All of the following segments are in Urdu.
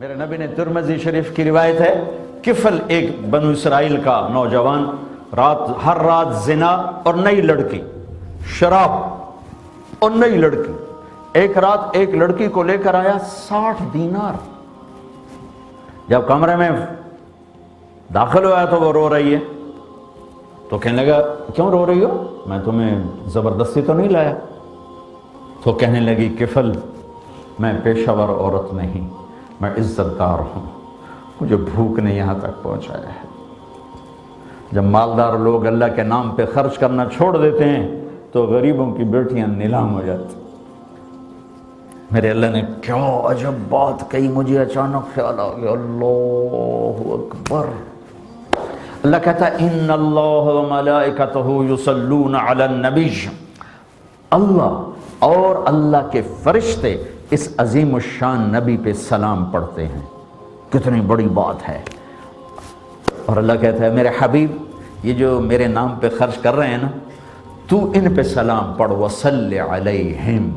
میرے نبی نے ترمذی شریف کی روایت ہے، کفل ایک بنو اسرائیل کا نوجوان ہر رات زنا اور نئی لڑکی، شراب اور نئی لڑکی، ایک رات ایک لڑکی کو لے کر آیا 60 دینار۔ جب کمرے میں داخل ہوا تو وہ رو رہی ہے، تو کہنے لگا کیوں رو رہی ہو، میں تمہیں زبردستی تو نہیں لایا۔ تو کہنے لگی کفل میں پیشہ ور عورت نہیں، میں عزت دار ہوں، مجھے بھوک نے یہاں تک پہنچایا ہے۔ جب مالدار لوگ اللہ کے نام پہ خرچ کرنا چھوڑ دیتے ہیں تو غریبوں کی بیٹیاں نیلام ہو جاتی۔ میرے اللہ نے کیا عجب بات کہی، مجھے اچانک خیال آ گیا، اللہ اکبر۔ اللہ کہتا ہے ان اللہ وملائکتہ یصلون علی النبی، اللہ اور اللہ کے فرشتے اس عظیم الشان نبی پہ سلام پڑھتے ہیں۔ کتنی بڑی بات ہے۔ اور اللہ کہتا ہے میرے حبیب یہ جو میرے نام پہ خرچ کر رہے ہیں نا، تو ان پہ سلام پڑھ، وصلی علیہم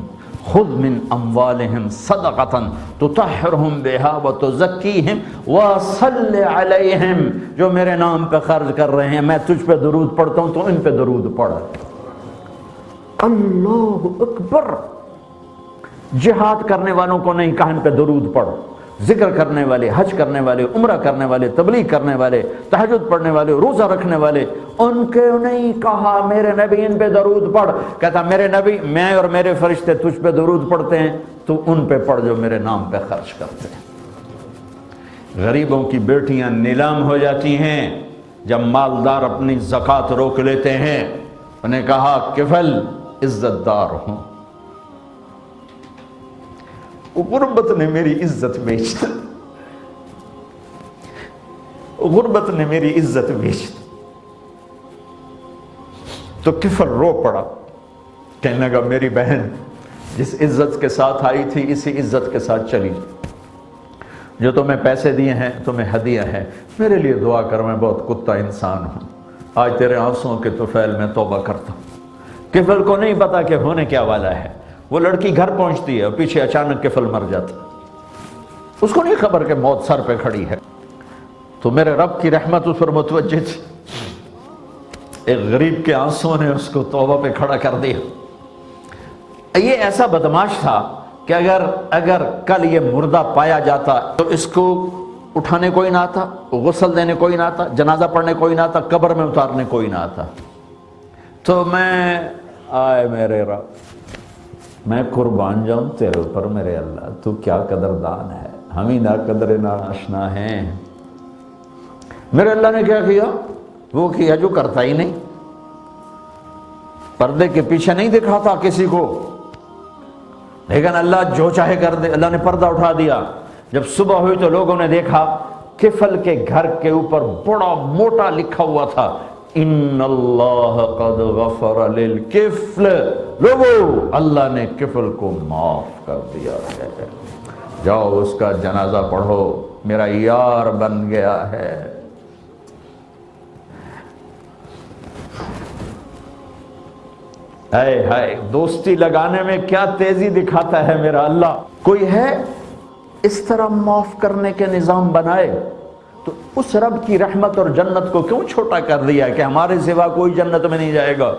خذ من اموالہم صدقۃ تطہرہم بہا وتزکیہم وصلی علیہم، جو میرے نام پہ خرچ کر رہے ہیں، میں تجھ پہ درود پڑھتا ہوں تو ان پہ درود پڑھ۔ اللہ اکبر۔ جہاد کرنے والوں کو نہیں کہا ان پہ درود پڑھو، ذکر کرنے والے، حج کرنے والے، عمرہ کرنے والے، تبلیغ کرنے والے، تہجد پڑھنے والے، روزہ رکھنے والے، ان کے نہیں کہا میرے نبی ان پہ درود پڑھ۔ کہتا میرے نبی میں اور میرے فرشتے تجھ پہ درود پڑھتے ہیں، تو ان پہ پڑھ جو میرے نام پہ خرچ کرتے ہیں۔ غریبوں کی بیٹیاں نیلام ہو جاتی ہیں جب مالدار اپنی زکوٰۃ روک لیتے ہیں۔ انہیں کہا کفل عزت دار ہوں، غربت نے میری عزت بیچ دی، غربت نے میری عزت بیچ دی۔ تو کفل رو پڑا، کہنے لگا میری بہن جس عزت کے ساتھ آئی تھی اسی عزت کے ساتھ چلی، جو تمہیں پیسے دیے ہیں تمہیں ہدیہ ہے، میرے لیے دعا کر، میں بہت کتا انسان ہوں، آج تیرے آنسوؤں کے طفیل میں توبہ کرتا ہوں۔ کفل کو نہیں پتا کہ ہونے کیا والا ہے۔ وہ لڑکی گھر پہنچتی ہے اور پیچھے اچانک کفل مر جاتا، اس کو نہیں خبر کہ موت سر پہ کھڑی ہے۔ تو میرے رب کی رحمت اس پر متوجہ تھی، ایک غریب کے آنسوں نے اس کو توبہ پہ کھڑا کر دیا۔ یہ ایسا بدماش تھا کہ اگر کل یہ مردہ پایا جاتا تو اس کو اٹھانے کوئی نہ آتا، غسل دینے کوئی نہ آتا، جنازہ پڑھنے کوئی نہ آتا، قبر میں اتارنے کوئی نہ آتا۔ تو آئے میرے رب، میں قربان جاؤں تیرے اوپر میرے اللہ، تو کیا قدردان ہے، ہم ہی نا قدر نا آشنا ہیں۔ میرے اللہ نے کیا کیا؟ وہ کیا جو کرتا ہی نہیں، پردے کے پیچھے نہیں دکھاتا کسی کو، لیکن اللہ جو چاہے کر دے۔ اللہ نے پردہ اٹھا دیا۔ جب صبح ہوئی تو لوگوں نے دیکھا کفل کے گھر کے اوپر بڑا موٹا لکھا ہوا تھا ان اللہ قد غفر للکفل، لوگو اللہ نے کفل کو معاف کر دیا ہے، جاؤ اس کا جنازہ پڑھو، میرا یار بن گیا ہے۔ اے ہائے، دوستی لگانے میں کیا تیزی دکھاتا ہے میرا اللہ۔ کوئی ہے اس طرح معاف کرنے کے نظام بنائے تو اس رب کی رحمت اور جنت کو کیوں چھوٹا کر دیا کہ ہمارے سوا کوئی جنت میں نہیں جائے گا۔